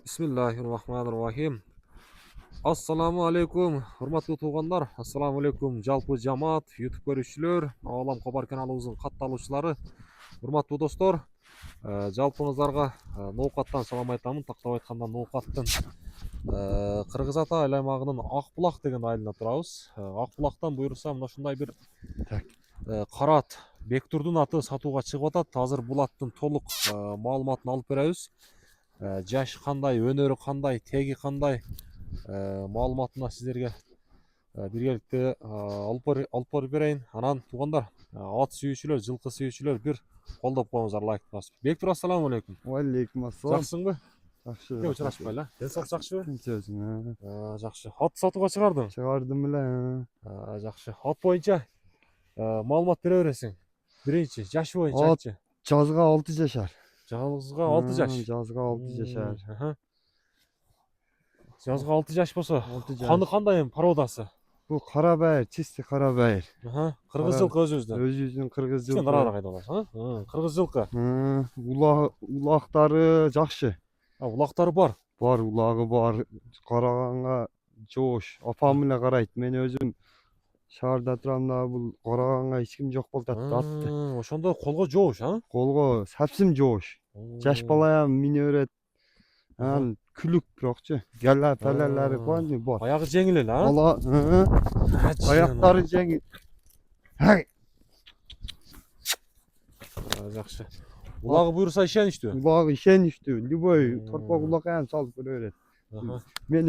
Bismillahirrahmanirrahim. Assalamu alaikum, hurmatly tuğanlar. Assalamu alaikum, жалпы жамаат, YouTube көрүүчүлөр, Алам Кабар каналыбыздын катталуучулары. Hurmatly достор, жалпыңыздарга ноокаттан салам айтамын. Тактап айтканда ноокаттын Кыргыз Ата айыл аймагынын Ак Булак деген айылына турабыз. Ак Булактан буюрса мына ушундай бир карат Бектурдун аты сатууга чыгып атат. Азыр бул аттын толук маалыматын алып беребиз. Жашы кандай, өнөрү кандай, теги кандай маалыматына сиздерге биргеликте алып берейин. Анан туугандар, ат сүйүүчүлөр, жылкы сүйүүчүлөр бир колдоп коюңуздар, лайк басып. Бектур, ассаламу алейкум. Алейкум ассалам. Жакшысыңбы? Жакшы. Эмне учурашпайлы? Ден соолук жакшыбы? Өзүң. Жакшы. Ат сатууга чыгардың? Чыгардым эле. Жакшы. Ат боюнча маалымат бере бересиң. Биринчи, жашы боюнча айтчы. Жазга 6 жашар. Жазга 6 жаш. Жазга 6 жашар. Жазга 6 жаш болсо, 6 жаш. каны кандай эми породасы? Бул кара байыр, чисти кара байыр. Кыргыз жылкы өзүбүздөн. Өзүбүздүн кыргыз жылкы. Сен нарара кайда боласың? Кыргыз жылкы. Улактары жакшы. Улактары бар. Бар, улагы бар. Караганга жоош. Апам эле карайт. Мен өзүм шаарда турам да, бул караганга эч ким жок болуп атат атты. Ошондо колго жоош, Колго сапсым жоош. Жаш балаям мине берет. Анан күлүк бирокчу. Гала палалары бар. Аягы жеңил эле, Аяктары жеңил. Жакшы. Улагы буйруса ишеничтүү. Улагы ишеничтүү. Любой торпок улакка салып бере берет. Мен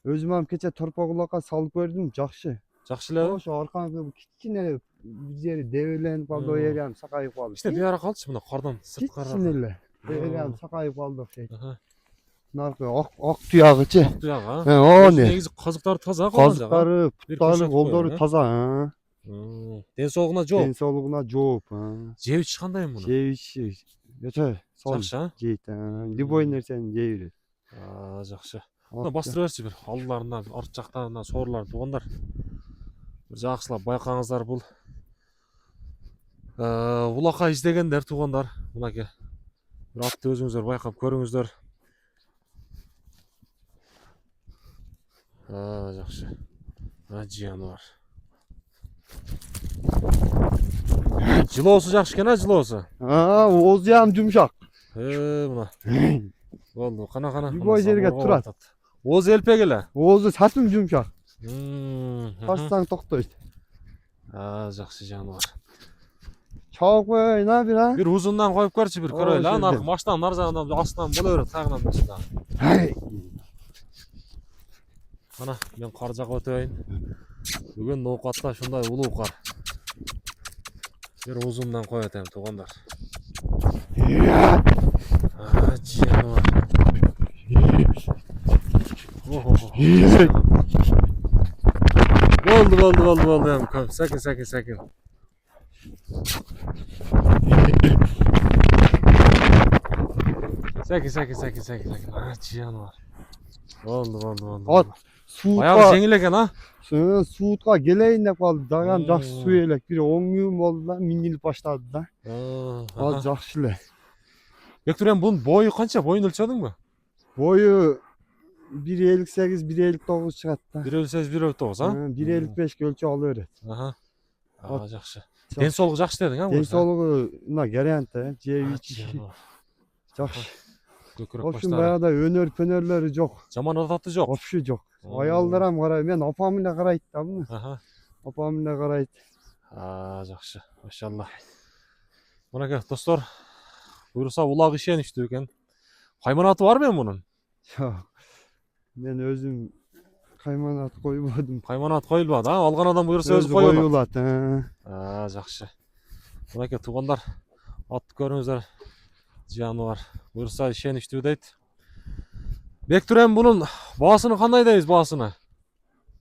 өзүм кече торпок улакка салып көрдүм, жакшы. Жакшы элеби? Ошо аркаңкы кичине бир жери дебеленип калды, оерям сакайып калды. Кичине бери калчы, мына кардан сырткары. Кичине эле. Оерям сакайып калды окшойт. Наркы ак туягычы. Ак туягы, Ооне. Негизи казыктары таза, казыктары, буттары, колдору таза. Ден соолугуна жооп. Ден соолугуна жооп. Жебичи кандай муну? Жебичи өтө Жакшы, жейт. Любой нерсени жей берет. Жакшы. Мына бастыра берчи бир алдыларына, арт жактарына соорлар туугандар. Бир жакшылап байкаңыздар, бул улакка издегендер туугандар. Мынакей. Бир атты өзүңүздөр байкап көрүңүздөр. Жакшы. Жыяны бар. Жылоосу жакшы экен, жылоосу. Оозу жам жумшак. Мына. Болду, кана. Любой жерге турат. Оозу элпек эле. Оозу сатым жумшак. Бассаң токтойт. Жакшы, жаны бар. Чабып коеюн бир. Бир узундан коюп көрчү, бир көрөлү. Наркы маштан нар жагынан, астынан боло берет, тагынан башында. Ana, men kar жакка өтөйүн. Бүгүн ноокатта ушундай улуу кар. Бир узундан коет эми туугандар. Жыяны бар. Болду эми көп. Сакин. Сакин. Жыяны бар. Болду. Аягы жеңил экен, Суутка келейин деп калды. Дагы жакшы суу элек. Бир 10 күн болду да, минилип баштады да. Жакшы эле. Бектур, эми бунун бою канча? Боюн өлчөдүңбү? Бою 1.58, 1.59 чыгат да. 1.58, 1.59, 1.55 өлчөп ала берет. Жакшы. Ден соолугу жакшы дедиң, Ден соолугу мына гарант, жеп ич. Жакшы. Ошон баягыда өнөр-пөнөрлөрү жок. Жаман адаты жок. Вообще жок. Аялдарам карай, мен апам эле карайт да буну. Апам эле карайт. Жакшы. Машалла. Мынакей достор, буйруса улак ишеничтүү экен. Кайманаты бар мен мунун? Жок. Мен өзүм кайманат койбодум. Кайманат коюлбады, алган адам буйруса өзү коюлат. Жакшы. Мынакей туугандар, атты көрүңүздөр. Жыяны бар. Буйруса ишеничтүү дейт. Бектур, эми бунун баасыны кандай дейбиз, баасыны?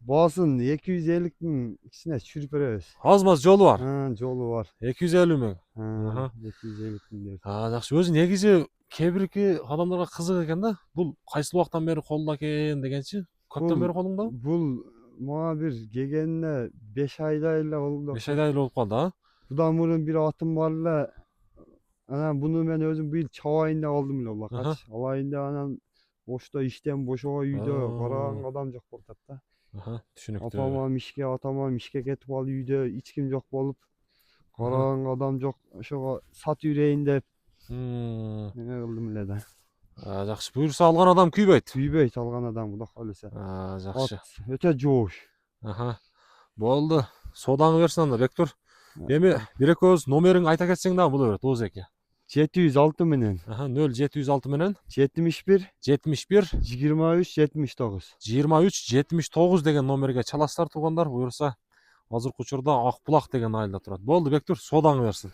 Баасын 250 миң кичине түшүрүп беребиз. Аз-маз жолу бар. Жолу бар. 250 миң. 250 миң. Жакшы. Өзү негизи кээ бирки адамдарга кызык экен да. Бул кайсы убактан бери колдо экен дегенчи. Көптөн бери колуңдабы? Бул мага бир келгенине 5 айдай эле болду. 5 айдай эле болуп калды, Будан мурун бир атым бар эле. Анан буну мен өзүм быйыл чабайын деп алдым эле Аха. улакачы. Алайын деп анан бошто иштен бошобой үйдө караган адам жок болуп атат да. Аха, түшүнүктүү. Апамам ишке, атамам ишке кетип алып үйдө эч ким жок болуп, караган адам жок. Ошого сатып жиберейин деп Мм, эме кылдым эле да. жакшы. Буюрса алган адам күйбөйт. Күйбөйт алган адам Кудай кааласа. Жакшы. Өтө жоош. Аха. Болду. Содаңы берсин анда, Бектур. Эми бир экөөбүз номериңди айта кетсең дагы боло берет, Оозу эке. 706 менен Аха, 0706 менен 71 71 23 79. 23 79 деген номерге чаласыздар туугандар. Буюрса азыркы учурда Ак Булак деген айылда турат. Болду, Бектур, содаңы берсин.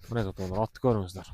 Мына туугандар, атты көрүңүздөр.